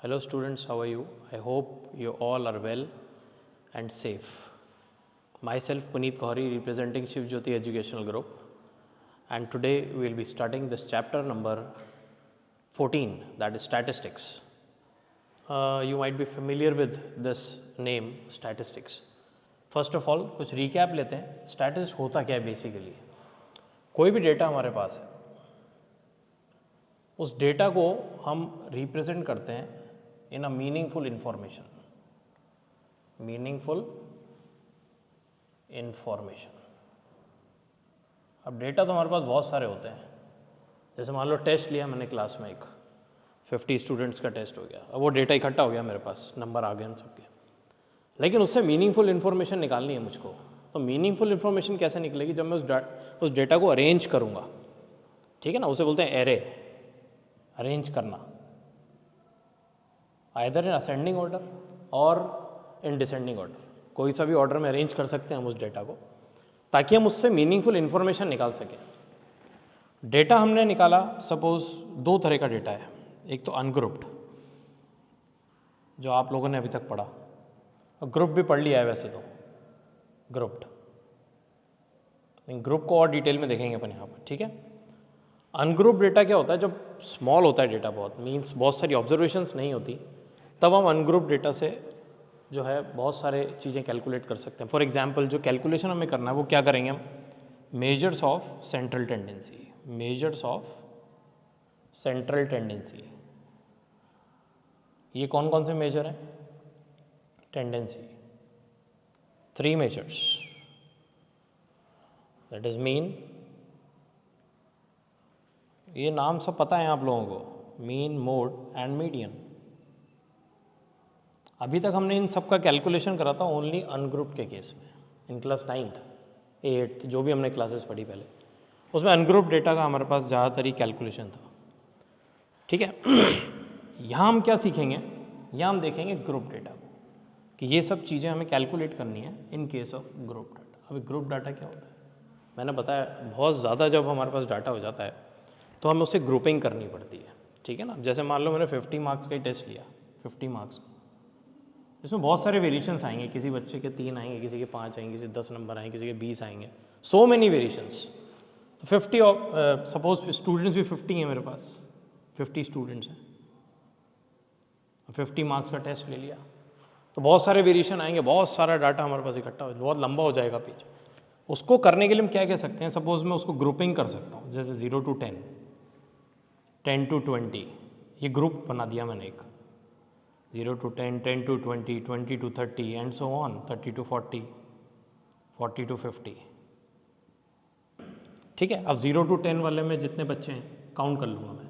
Hello students, how are you? I hope you all are well and safe. Myself Puneet Kohri representing Shiv Jyoti Educational Group, and today we will be starting this chapter number 14, that is statistics. You might be familiar with this name statistics. First of all कुछ recap लेते हैं. Statistics होता क्या है basically? कोई भी data हमारे पास है, उस डेटा को हम रिप्रेजेंट करते हैं इन अ मीनिंगफुल इंफॉर्मेशन. अब डेटा तो हमारे पास बहुत सारे होते हैं. जैसे मान लो टेस्ट लिया मैंने क्लास में, एक 50 स्टूडेंट्स का टेस्ट हो गया. अब वो डेटा इकट्ठा हो गया मेरे पास, नंबर आ गए उन सबके, लेकिन उससे मीनिंगफुल इन्फॉर्मेशन निकालनी है मुझको. तो मीनिंगफुल इन्फॉर्मेशन कैसे निकलेगी? जब मैं उस डेटा को अरेंज करूँगा, ठीक है ना, उसे बोलते हैं एरे. अरेंज करना आइदर इन असेंडिंग ऑर्डर और इन डिसेंडिंग ऑर्डर. कोई सा भी ऑर्डर में अरेंज कर सकते हैं हम उस डेटा को, ताकि हम उससे मीनिंगफुल इन्फॉर्मेशन निकाल सकें. डेटा हमने निकाला, सपोज दो तरह का डेटा है. एक तो अनग्रुप्ड, जो आप लोगों ने अभी तक पढ़ा, ग्रुप भी पढ़ लिया है वैसे तो, ग्रुप्ड. ग्रुप को और डिटेल में देखेंगे अपन यहाँ पर, ठीक है. अनग्रुप डेटा क्या होता है? जब स्मॉल होता है डेटा, बहुत मीन्स बहुत सारी ऑब्जर्वेशंस नहीं होती, तब हम अनग्रुप डेटा से जो है बहुत सारे चीज़ें कैलकुलेट कर सकते हैं. फॉर एग्जांपल जो कैलकुलेशन हमें करना है वो क्या करेंगे हम? Measures of central tendency. Measures of central tendency, ये कौन कौन से मेजर हैं? Tendency. 3 measures, that is mean. ये नाम सब पता है आप लोगों को, मीन, मोड एंड मीडियन. अभी तक हमने इन सब का कैलकुलेशन करा था ओनली अनग्रुप्ड के केस में. इन क्लास 9th 8th जो भी हमने क्लासेस पढ़ी पहले, उसमें अनग्रुप्ड डेटा का हमारे पास ज़्यादातर ही कैलकुलेशन था, ठीक है. यहाँ हम क्या सीखेंगे? यहाँ हम देखेंगे ग्रुप डेटा को, कि ये सब चीज़ें हमें कैलकुलेट करनी है in case of group data. अभी ग्रुप डाटा क्या होता है? मैंने बताया बहुत ज़्यादा जब हमारे पास डाटा हो जाता है तो हमें उसे ग्रुपिंग करनी पड़ती है, ठीक है ना. जैसे मान लो मैंने 50 मार्क्स का ही टेस्ट लिया, 50 मार्क्स, इसमें बहुत सारे वेरिएशंस आएंगे. किसी बच्चे के 3 आएंगे, किसी के 5 आएंगे, किसी के 10 नंबर आएंगे, किसी के 20 आएंगे. So many variations. तो 50 सपोज स्टूडेंट्स भी 50 हैं मेरे पास, 50 स्टूडेंट्स हैं, 50 मार्क्स का टेस्ट ले लिया, तो बहुत सारे वेरिएशन आएंगे, बहुत सारा डाटा हमारे पास इकट्ठा हो, बहुत लंबा हो जाएगा पेज. उसको करने के लिए हम क्या कह सकते हैं? सपोज मैं उसको ग्रुपिंग कर सकता हूँ, जैसे 0 to 10, 10 to 20, ये ग्रुप बना दिया मैंने एक. 0 to 10, 10 to 20, 20 to 30 and so on, 30 to 40, 40 to 50, ठीक है. अब 0 to 10 वाले में जितने बच्चे हैं काउंट कर लूँगा मैं,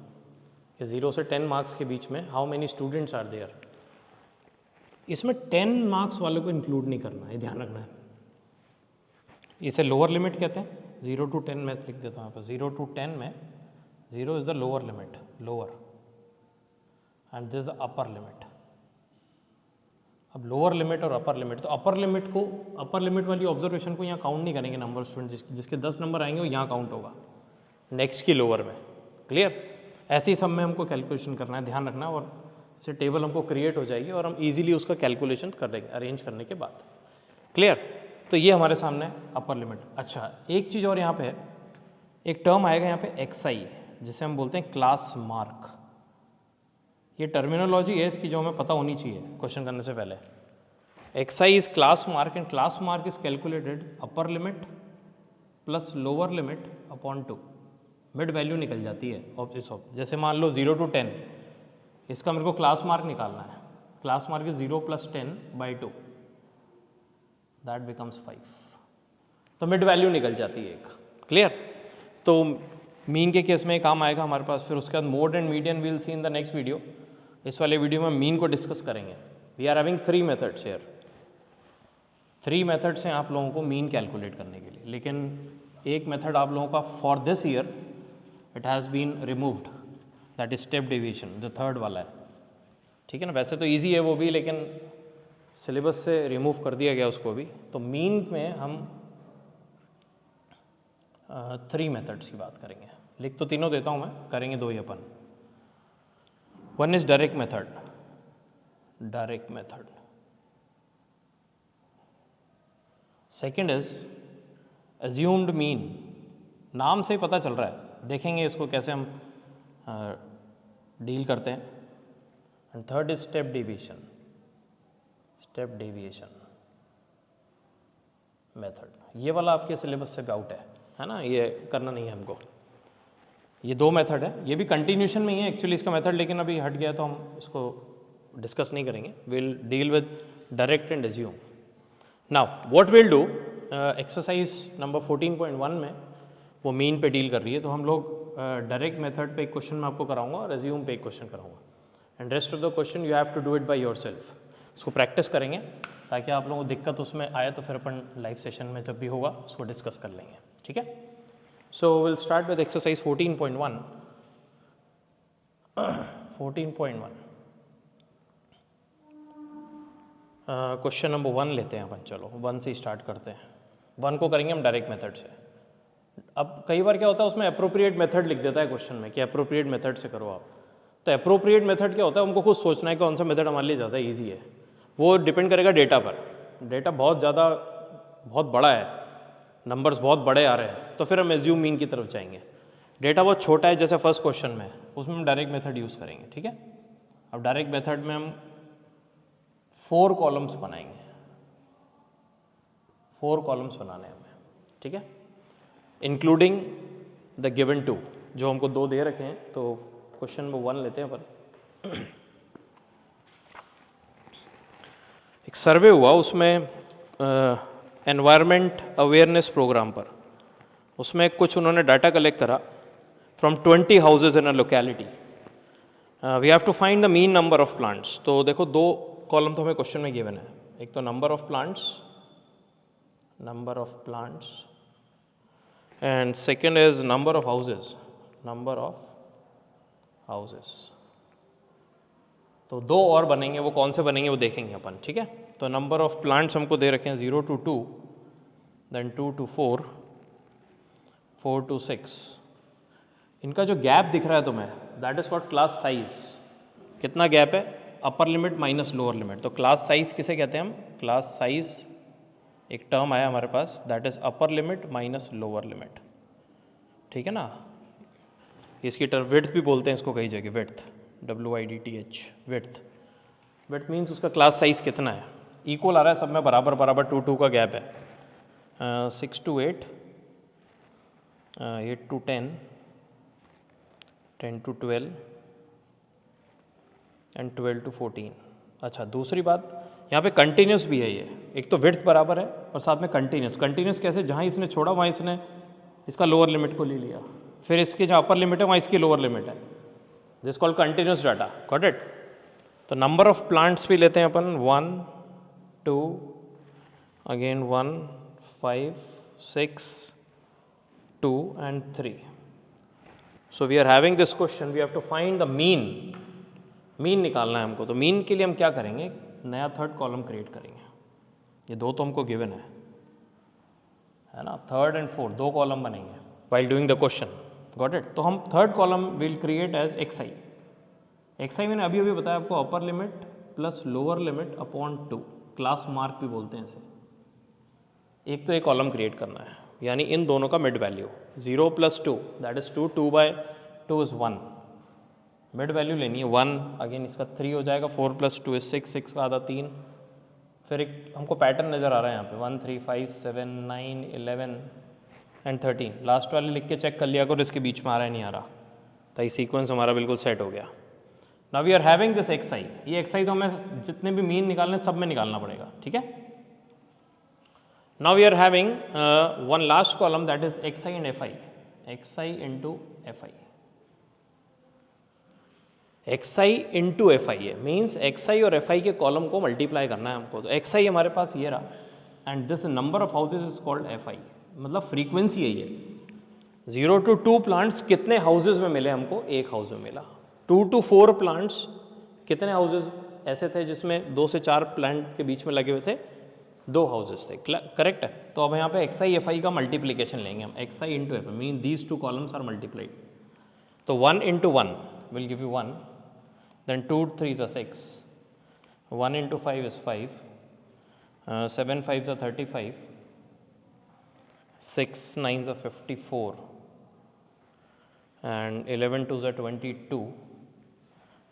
कि 0 से 10 मार्क्स के बीच में how many students are there. इसमें 10 मार्क्स वाले को इंक्लूड नहीं करना है, ध्यान रखना है. इसे लोअर लिमिट कहते हैं. 0 to 10 मैं लिख देता हूँ यहाँ पर. 0 to 10 में 0 is the lower limit, lower, and this the upper limit. अब लोअर लिमिट और अपर लिमिट, तो अपर लिमिट वाली ऑब्जर्वेशन को यहाँ काउंट नहीं करेंगे नंबर स्टूडेंट. जिसके 10 नंबर आएंगे वो यहाँ काउंट होगा, नेक्स्ट की लोअर में. क्लियर? ऐसे ही सब में हमको कैलकुलेशन करना है, ध्यान रखना. और से टेबल हमको क्रिएट हो जाएगी और हम इजीली उसका कैलकुलेशन कर देंगे अरेंज करने के बाद. क्लियर? तो ये हमारे सामने अपर लिमिट. अच्छा, एक चीज़ और यहाँ पे है, एक टर्म आएगा यहाँ पे एक्सआई, जिसे हम बोलते हैं क्लास मार्क. ये टर्मिनोलॉजी है इसकी जो हमें पता होनी चाहिए क्वेश्चन करने से पहले. XI is class mark and class mark is calculated upper limit plus lower limit upon 2. Mid value निकल जाती है ऑफ दिस ऑफ. जैसे मान लो 0 to 10, इसका मेरे को क्लास मार्क निकालना है. Class mark is 0 + 10/2, that becomes 5. तो मिड वैल्यू निकल जाती है एक. क्लियर? तो मीन के केस में काम आएगा हमारे पास. फिर उसके बाद mode and median will see in the next video. इस वाले वीडियो में मीन को डिस्कस करेंगे. We are having 3 methods here. 3 methods हैं आप लोगों को मीन कैलकुलेट करने के लिए, लेकिन एक मेथड आप लोगों का for this year it has been removed, that is step deviation, जो थर्ड वाला है, ठीक है ना. वैसे तो ईजी है वो भी, लेकिन सिलेबस से रिमूव कर दिया गया उसको भी. तो मीन में हम 3 मेथड्स की बात करेंगे. लिख तो तीनों देता हूँ मैं, करेंगे 2 ही अपन. One is direct method. Direct method. Second is assumed mean, नाम से ही पता चल रहा है, देखेंगे इसको कैसे हम डील करते हैं। And third is step deviation, step deviation method. ये वाला आपके सिलेबस से भी आउट है ना, ये करना नहीं है हमको। ये दो मेथड है, ये भी कंटिन्यूशन में ही है एक्चुअली इसका मेथड, लेकिन अभी हट गया तो हम इसको डिस्कस नहीं करेंगे। Will deal with direct and assume. Now what will do, exercise number 14.1 में वो मीन पे डील कर रही है, तो हम लोग डायरेक्ट मेथड पे एक क्वेश्चन मैं आपको कराऊंगा और एज्यूम पे एक क्वेश्चन कराऊंगा। And rest of the question you have to do it by yourself. उसको प्रैक्टिस करेंगे ताकि आप लोगों को दिक्कत उसमें आए तो फिर अपन लाइव सेशन में जब भी होगा उसको डिस्कस कर लेंगे, ठीक है। So will start with exercise 14.1। 14.1 question number 1 लेते हैं अपन। चलो 1 से स्टार्ट करते हैं। 1 को करेंगे हम डायरेक्ट मेथड से। अब कई बार क्या होता है उसमें अप्रोप्रिएट मेथड लिख देता है क्वेश्चन में कि अप्रोप्रिएट मेथड से करो आप। तो अप्रोप्रिएट मेथड क्या होता है, हमको खुद सोचना है कौन सा मेथड हमारे लिए ज़्यादा ईजी है। वो डिपेंड करेगा डेटा पर। डेटा बहुत बड़ा है, नंबर्स बहुत बड़े आ रहे हैं, तो फिर हम एज्यूम मीन की तरफ जाएंगे। डेटा बहुत छोटा है जैसे फर्स्ट क्वेश्चन में, उसमें हम डायरेक्ट मेथड यूज़ करेंगे, ठीक है। अब डायरेक्ट मेथड में हम 4 कॉलम्स बनाएंगे, 4 कॉलम्स बनाने हैं हमें, ठीक है, इंक्लूडिंग द गिवन 2 जो हमको 2 दे रखे हैं। तो क्वेश्चन नंबर 1 लेते हैं अपन। एक सर्वे हुआ उसमें एनवायरनमेंट अवेयरनेस प्रोग्राम पर, उसमें कुछ उन्होंने डाटा कलेक्ट करा from 20 houses in a locality. We have to find the mean number of plants. तो देखो 2 कॉलम तो हमें क्वेश्चन में गिवन है, एक तो number of plants and second is number of houses. तो 2 और बनेंगे, वो कौन से बनेंगे वो देखेंगे अपन, ठीक है। तो नंबर ऑफ प्लांट्स हमको दे रखे हैं 0 to 2, देन 2 to 4, 4 to 6। इनका जो गैप दिख रहा है तुम्हें, that is called class size. कितना गैप है, अपर लिमिट माइनस लोअर लिमिट। तो क्लास साइज किसे कहते हैं हम, क्लास साइज एक टर्म आया हमारे पास, that is upper limit minus lower limit, ठीक है ना। इसकी टर्म विड्थ भी बोलते हैं इसको कई जगह, विड्थ, WIDTH, विड्थ मीन्स उसका क्लास साइज कितना है, इक्वल आ रहा है सब में, बराबर 2 का गैप है। 6 to 8, 8 to 10, 10 to 12 and 12 to 14। अच्छा, दूसरी बात यहाँ पे कंटिन्यूस भी है। ये एक तो विड्थ बराबर है और साथ में कंटिन्यूस कैसे, जहाँ इसने छोड़ा वहाँ इसने इसका लोअर लिमिट को ले लिया, फिर इसकी जहाँ अपर लिमिट है वहाँ इसकी लोअर लिमिट है, this called continuous data, got it. तो नंबर ऑफ प्लांट्स भी लेते हैं अपन, 1 2 again 1 5 6 2 and 3। So we are having this question, we have to find the mean निकालना है हमको। तो मीन के लिए हम क्या करेंगे, नया 3rd कॉलम क्रिएट करेंगे। ये 2 तो हमको गिवन है ना, 3rd and 4 2 कॉलम बनेंगे while doing the question, got it। तो हम 3rd column will create as xi मैंने अभी बताया आपको, upper limit plus lower limit upon 2, class mark भी बोलते हैं इसे। एक तो एक कॉलम क्रिएट करना है, यानी इन दोनों का mid value 0 + 2 that is 2, 2/2 is 1, mid value लेनी है 1, अगेन इसका 3 हो जाएगा, 4 + 2 इज 6, 6 का आधा 3। फिर एक हमको पैटर्न नज़र आ रहा है यहाँ पे 1 3 5 7 9 11 एंड 13। लास्ट वाले लिख के चेक कर लिया करो इसके बीच में आ रहा है नहीं आ रहा, तो ये सीक्वेंस हमारा बिल्कुल सेट हो गया। Now we are having this xi, ये xi तो हमें जितने भी मीन निकालने सब में निकालना पड़ेगा, ठीक है। Now we are having one last column that is xi and fi, xi into fi, xi into fi है, मीन्स xi और fi के कॉलम को मल्टीप्लाई करना है हमको। तो xi हमारे पास ये रहा and this number of houses is called fi, मतलब फ्रीक्वेंसी है ये। 0 to 2 प्लांट्स कितने हाउसेज में मिले हमको, एक हाउस में मिला। 2 to 4 प्लांट्स कितने हाउसेज ऐसे थे जिसमें 2 से 4 प्लांट के बीच में लगे हुए थे, 2 हाउसेज थे, करेक्ट है। तो अब यहाँ पे xi fi का मल्टीप्लीकेशन लेंगे हम, xi into fi mean these 2 columns are multiplied. तो 1 into 1 will give you 1, then 2 3 is 6, 1 into 5 is 5, 7 5s are 35, 6 9s are 54, and 11 2s are 22,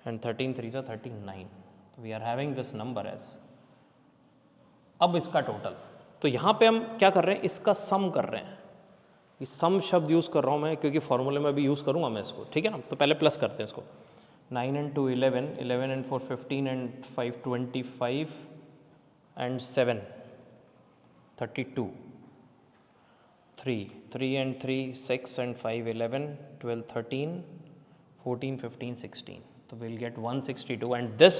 and 13 3s are 39. So we are having this number as, अब इसका total, तो यहाँ पे हम क्या कर रहे हैं, इसका सम कर रहे हैं. ये सम शब्द यूज़ कर रहा हूँ मैं क्योंकि फॉर्मूले में अभी यूज़ करूँगा मैं इसको, ठीक है ना. तो पहले प्लस करते हैं इसको. 9 and 2 11, 11 and 4 15, and 5 25, and 7 32, 3 and 3 6, and 5 11, 12 13, 14 15 16. तो विल गेट 162. एंड दिस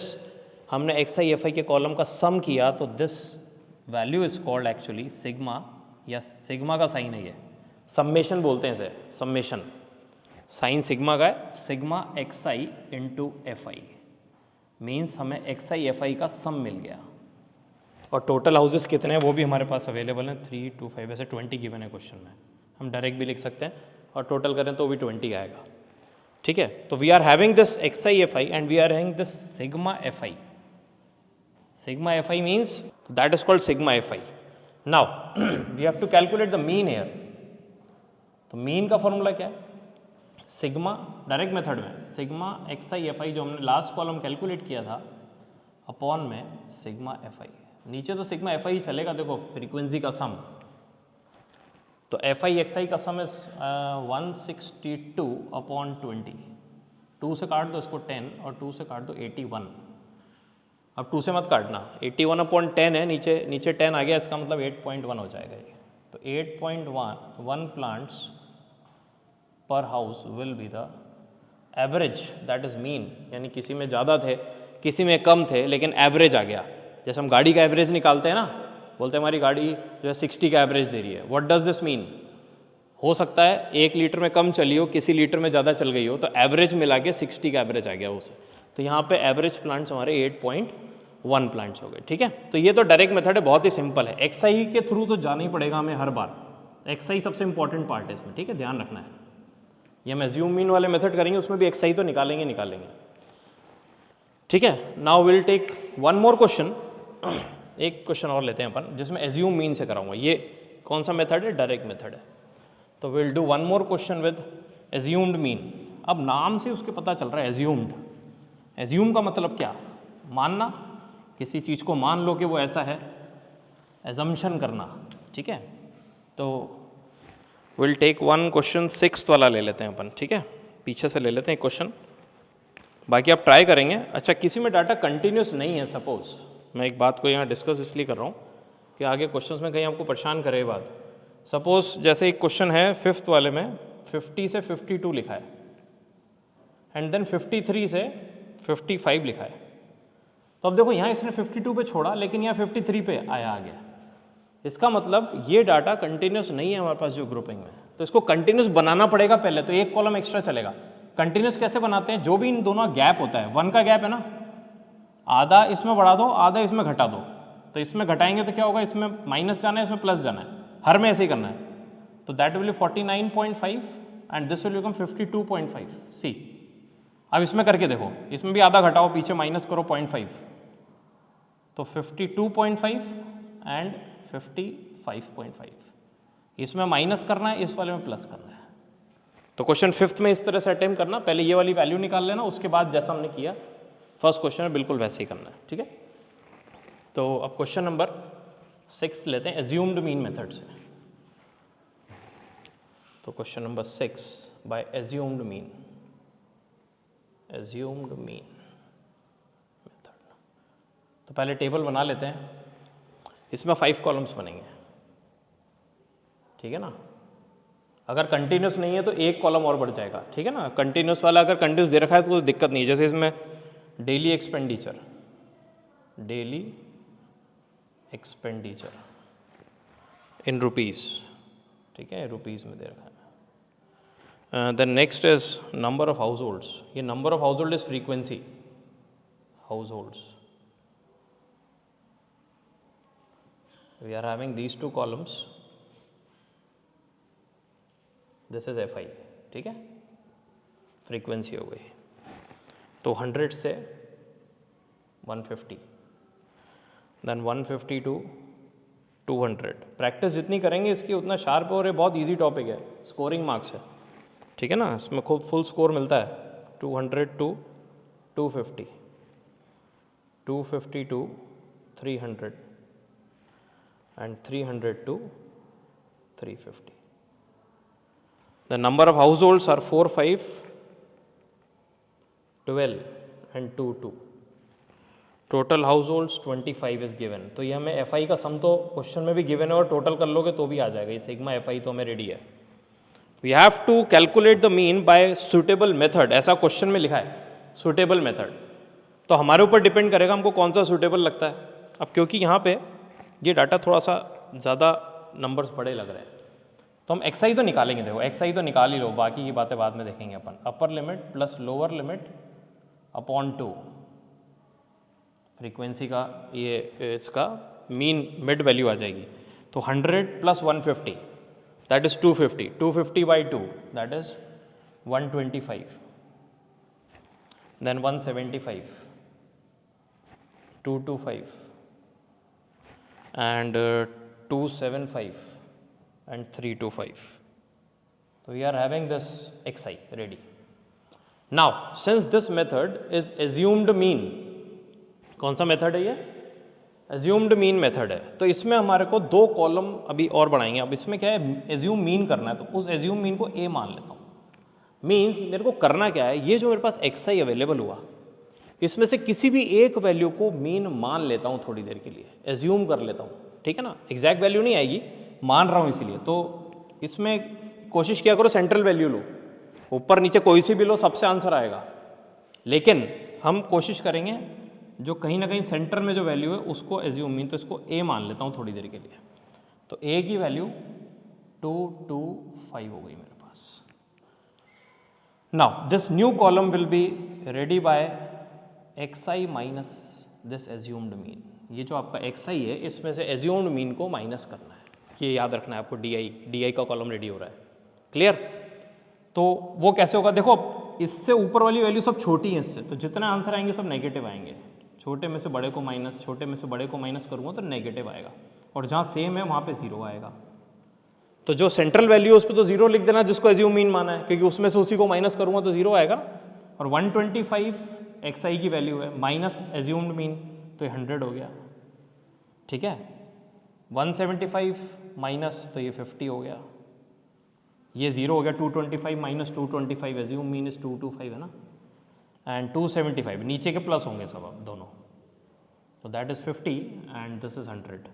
हमने एक्स आई एफ आई के कॉलम का सम किया, तो this value is called actually sigma, या सिग्मा का साइन है ये, सम्मेशन बोलते हैं इसे, सम्मेशन. साइन सिग्मा का है, sigma x I into F i, means हमें एक्स आई एफ आई का सम मिल गया. और टोटल हाउसेस कितने हैं वो भी हमारे पास अवेलेबल हैं, 3 2 5, वैसे 20 गिवन है क्वेश्चन में, हम डायरेक्ट भी लिख सकते हैं और टोटल करें तो भी 20 आएगा. ठीक है, तो we are having this x i F i and we are having this sigma F i. Sigma F i means that is called sigma F i. Now we have to calculate the mean here. तो mean का formula क्या है, sigma, direct method में sigma x i F I जो हमने last column calculate किया था upon में सिग्मा एफ आई. नीचे तो सिग्मा एफ आई ही चलेगा, देखो फ्रीक्वेंसी का सम. तो एफ आई एक्स आई का सम इज 162 अपॉन 20. 2 से काट दो इसको 10 और 2 से काट दो 81. अब 2 से मत काटना, 81 अपॉन 10 है, नीचे 10 आ गया, इसका मतलब 8.1 हो जाएगा ये. तो 8.1 प्लांट्स पर house will be the average, that is mean. यानी किसी में ज़्यादा थे, किसी में कम थे, लेकिन एवरेज आ गया. जैसे हम गाड़ी का एवरेज निकालते हैं ना, बोलते हैं हमारी गाड़ी जो है 60 का एवरेज दे रही है. व्हाट डज दिस मीन, हो सकता है 1 लीटर में कम चली हो, किसी लीटर में ज़्यादा चल गई हो, तो एवरेज मिला के 60 का एवरेज आ गया उसे. तो यहाँ पे एवरेज प्लांट्स हमारे 8.1 प्लांट्स हो गए. ठीक है, तो ये तो डायरेक्ट मेथड है, बहुत ही सिंपल है. एक्स आई के थ्रू तो जाना ही पड़ेगा हमें हर बार. एक्स आई सबसे इंपॉर्टेंट पार्ट है इसमें, ठीक है, ध्यान रखना है. ये हम एज्यूम मीन वाले मेथड करेंगे, उसमें भी एक्स आई तो निकालेंगे. ठीक है, now will take one more question. एक क्वेश्चन और लेते हैं अपन जिसमें एज्यूम मीन से कराऊंगा. ये कौन सा मेथड है, डायरेक्ट मेथड है. तो will do one more question with assumed mean. अब नाम से उसके पता चल रहा है एज्यूम्ड. एज्यूम का मतलब क्या, मानना, किसी चीज़ को मान लो कि वो ऐसा है, एजम्पशन करना. ठीक है, तो will take one question 6th वाला ले लेते हैं अपन. ठीक है, पीछे से ले लेते हैं क्वेश्चन, बाकी आप ट्राई करेंगे. अच्छा, किसी में डाटा कंटिन्यूस नहीं है, सपोज मैं एक बात को यहाँ डिस्कस इसलिए कर रहा हूँ कि आगे क्वेश्चंस में कहीं आपको परेशान करे बात. सपोज जैसे एक क्वेश्चन है 5th वाले में 50 से 52 लिखा है, एंड देन 53 से 55 लिखा है. तो अब देखो यहाँ इसने 52 पे छोड़ा, लेकिन यहाँ 53 पे आ गया. इसका मतलब ये डाटा कंटिन्यूस नहीं है हमारे पास जो ग्रुपिंग में. तो इसको कंटिन्यूस बनाना पड़ेगा पहले, तो एक कॉलम एक्स्ट्रा चलेगा. कंटिन्यूस कैसे बनाते हैं, जो भी इन दोनों गैप होता है, 1 का गैप है ना, आधा इसमें बढ़ा दो, आधा इसमें घटा दो. तो इसमें घटाएंगे तो क्या होगा, इसमें माइनस जाना है, इसमें प्लस जाना है, हर में ऐसे ही करना है. तो that will be 49.5 and this will become 52.5. सी, अब इसमें करके देखो, इसमें भी आधा घटाओ, पीछे माइनस करो 0.5, तो 52.5 एंड 55.5. इसमें माइनस करना है, इस वाले में प्लस करना है. तो क्वेश्चन 5th में इस तरह से अटेम्प्ट करना, पहले ये वाली वैल्यू निकाल लेना, उसके बाद जैसा हमने किया फर्स्ट क्वेश्चन में बिल्कुल वैसे ही करना है. ठीक है, तो अब क्वेश्चन नंबर 6 लेते हैं एज्यूम्ड मीन मेथड से. तो question number 6 by assumed mean method. तो पहले टेबल बना लेते हैं, इसमें 5 कॉलम्स बनेंगे. ठीक है ना, अगर कंटिन्यूस नहीं है तो एक कॉलम और बढ़ जाएगा. ठीक है ना, कंटिन्यूस वाला अगर कंटिन्यूस दे रखा है तो कोई दिक्कत नहीं है. जैसे इसमें डेली एक्सपेंडिचर इन रुपीज़. ठीक है, रुपीज़ में दे रखा है. Then next is number of households. ये number of household is frequency households. We are having these 2 columns. This is F I. ठीक है, फ्रीक्वेंसी हो गई. तो 100 से 150 देन 150 टू 200। प्रैक्टिस जितनी करेंगे इसकी उतना शार्प है, और ये बहुत इजी टॉपिक है, स्कोरिंग मार्क्स है, ठीक है ना, इसमें खूब फुल स्कोर मिलता है। 200 to 250, 250 to 300 and 300 to 350. The number of households are 4, 5, 12 and 2, 2. Total households 25 is given. तो ये हमें FI का सम तो क्वेश्चन में भी गिवन है, और टोटल कर लोगे तो भी आ जाएगा, ये सिग्मा FI तो हमें रेडी है। We have to calculate the mean by suitable method, ऐसा क्वेश्चन में लिखा है, suitable method। तो हमारे ऊपर डिपेंड करेगा हमको कौन सा suitable लगता है। अब क्योंकि यहाँ पे ये डाटा थोड़ा सा ज़्यादा नंबर्स बड़े लग रहे हैं, तो हम XI तो निकालेंगे। देखो XI तो निकाल ही लो, बाकी की बातें बाद में देखेंगे अपन। Upper limit plus lower limit upon 2, frequency का ये इसका मीन मिड वैल्यू आ जाएगी। तो 100 plus 150 that is 250, 250 by 2 that is 125, then 175, 225 and 275 and 325. So we are having this XI ready. Now since this method is assumed mean, कौन सा method है ये? assumed mean method है, तो इसमें हमारे को 2 कॉलम अभी और बढ़ाएंगे। अब इसमें क्या है, assume mean करना है, तो उस assume mean को A मान लेता हूँ। मीन मेरे को करना क्या है, ये जो मेरे पास XI अवेलेबल हुआ, इसमें से किसी भी एक वैल्यू को मीन मान लेता हूँ थोड़ी देर के लिए, एज्यूम कर लेता हूँ, ठीक है ना। एग्जैक्ट वैल्यू नहीं आएगी, मान रहा हूँ इसीलिए। तो इसमें कोशिश किया करो सेंट्रल वैल्यू लो, ऊपर नीचे कोई सी भी लो, सबसे आंसर आएगा। लेकिन हम कोशिश करेंगे जो कहीं ना कहीं सेंटर में जो वैल्यू है उसको एज्यूम मीन, तो इसको ए मान लेता हूँ थोड़ी देर के लिए। तो ए की वैल्यू 225 हो गई मेरे पास। Now this new column will be ready by XI minus this assumed mean. ये जो आपका XI है इसमें से एज्यूम्ड मीन को माइनस करना है, ये याद रखना है आपको। DI का कॉलम रेडी हो रहा है, क्लियर। तो वो कैसे होगा, देखो इससे ऊपर वाली वैल्यू सब छोटी है इससे, तो जितने आंसर आएंगे सब नेगेटिव आएंगे। छोटे में से बड़े को माइनस, छोटे में से बड़े को माइनस करूँगा तो नेगेटिव आएगा, और जहाँ सेम है वहाँ पे 0 आएगा। तो जो सेंट्रल वैल्यू है उस पर तो 0 लिख देना जिसको एज्यूम मीन माना है, क्योंकि उसमें से उसी को माइनस करूँगा तो 0 आएगा। और 125 XI की वैल्यू है, माइनस एज्यूम्ड मीन, तो ये 100 हो गया, ठीक है। 175 माइनस, तो ये 50 हो गया, ये 0 हो गया। 225 माइनस 225, एज्यूम मीन इज 225 है ना, एंड 275 नीचे के प्लस होंगे सब अब दोनों, तो that is 50 and this is 100।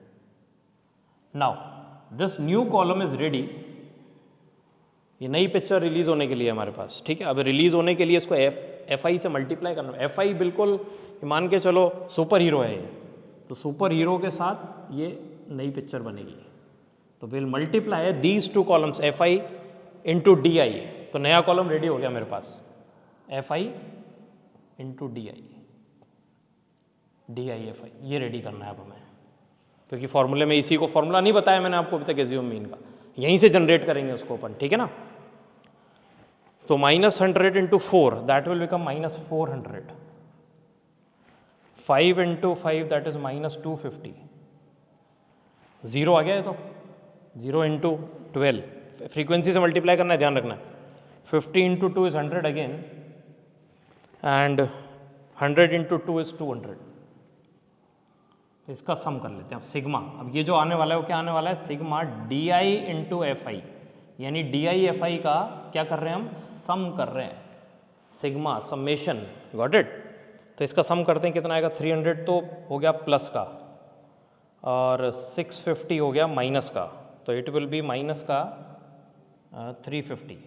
Now this new column is ready. ये नई पिक्चर रिलीज होने के लिए हमारे पास, ठीक है। अब रिलीज होने के लिए इसको FI से मल्टीप्लाई करना। FI बिल्कुल मान के चलो सुपर हीरो है ये, तो सुपर हीरो के साथ ये नई पिक्चर बनेगी। तो will multiply these 2 columns FI into DI, तो नया कॉलम रेडी हो गया मेरे पास, FI इंटू DI, FI ये रेडी करना है अब हमें, क्योंकि फॉर्मूले में इसी को फॉर्मूला नहीं बताया मैंने आपको अभी तक एज्यूम मीन का, यहीं से जनरेट करेंगे उसको अपन, ठीक है ना। तो -100 into 4 that will become -400, 5 into 5 that is -250, 0 आ गया है, तो 0 इंटू 12 फ्रीक्वेंसी से मल्टीप्लाई करना है, ध्यान रखना है। 50 into 2 is 100 again, and 100 into 2 is 200। तो इसका सम कर लेते हैं अब सिग्मा। अब ये जो आने वाला है वो क्या आने वाला है, सिग्मा DI इंटू FI, यानी DI FI का क्या कर रहे हैं हम, सम कर रहे हैं, सिग्मा समेशन, गॉट इट। तो इसका सम करते हैं, कितना आएगा, 300 तो हो गया प्लस का, और 650 हो गया माइनस का, तो इट विल बी माइनस का 350,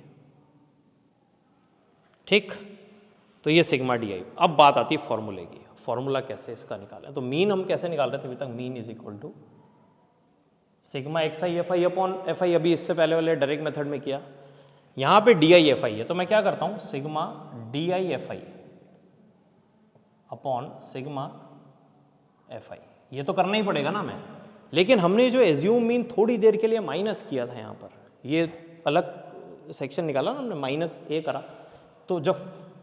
ठीक। तो ये सिग्मा DI। अब बात आती है फॉर्मूले की, फॉर्मूला कैसे इसका निकालें। तो मीन हम कैसे निकाल रहे थे अभी तक, mean is equal to sigma XI FI upon FI, अभी इससे पहले वाले डायरेक्ट मेथड में किया। यहाँ पे DI FI है, तो मैं क्या करता हूँ, sigma DI FI upon sigma FI, ये तो करना ही पड़ेगा ना हमें। लेकिन हमने जो एज्यूम मीन थोड़ी देर के लिए माइनस किया था, यहाँ पर ये अलग सेक्शन निकाला ना हमने, -A करा, तो जब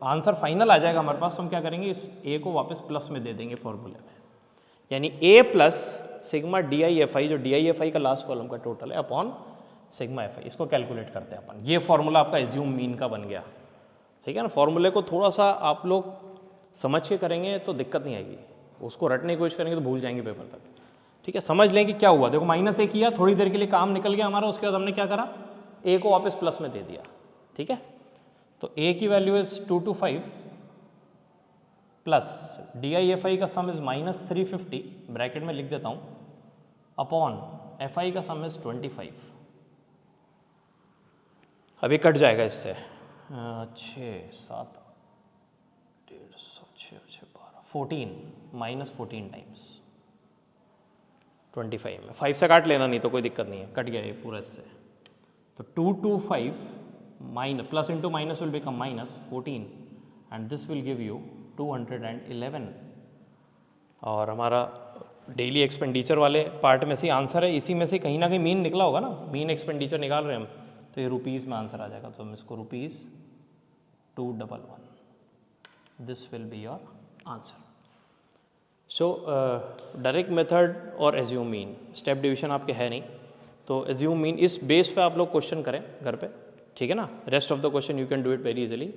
आंसर फाइनल आ जाएगा हमारे पास तो हम क्या करेंगे, इस A को वापस प्लस में दे देंगे फॉर्मूले में। यानी A plus sigma D I F I, जो डी आई एफ आई का लास्ट कॉलम का टोटल है, अपॉन सिग्मा एफ आई, इसको कैलकुलेट करते हैं अपन। ये फॉर्मूला आपका एज्यूम मीन का बन गया, ठीक है ना। फॉर्मूले को थोड़ा सा आप लोग समझ के करेंगे तो दिक्कत नहीं आएगी, उसको रटने की कोशिश करेंगे तो भूल जाएंगे पेपर तक, ठीक है। समझ लें कि क्या हुआ, देखो माइनस ए किया, थोड़ी देर के लिए काम निकल गया हमारा, उसके बाद हमने क्या करा, ए को वापस प्लस में दे दिया, ठीक है। तो ए की value is 225 plus D I F I का सम इज -350, ब्रैकेट में लिख देता हूँ, अपॉन एफ आई का सम इज 25। अभी कट जाएगा इससे 6 7 150 6 6 12 14 -14 टाइम्स 25 में 5 से काट लेना, नहीं तो कोई दिक्कत नहीं है, कट गया ये पूरा इससे। तो 225 minus plus into minus will become -14 and this will give you 211। और हमारा डेली एक्सपेंडिचर वाले पार्ट में से आंसर है, इसी में से कहीं ना कहीं मीन निकला होगा ना, मीन एक्सपेंडिचर निकाल रहे हैं हम, तो ये रुपीज़ में आंसर आ जाएगा। तो हम इसको ₹211, this will be your answer. So direct method और एज्यूम मीन, स्टेप डिवीजन आपके है नहीं, तो एज्यूम मीन इस बेस पे आप लोग क्वेश्चन करें घर पे, ठीक है ना। Rest of the question you can do it very easily.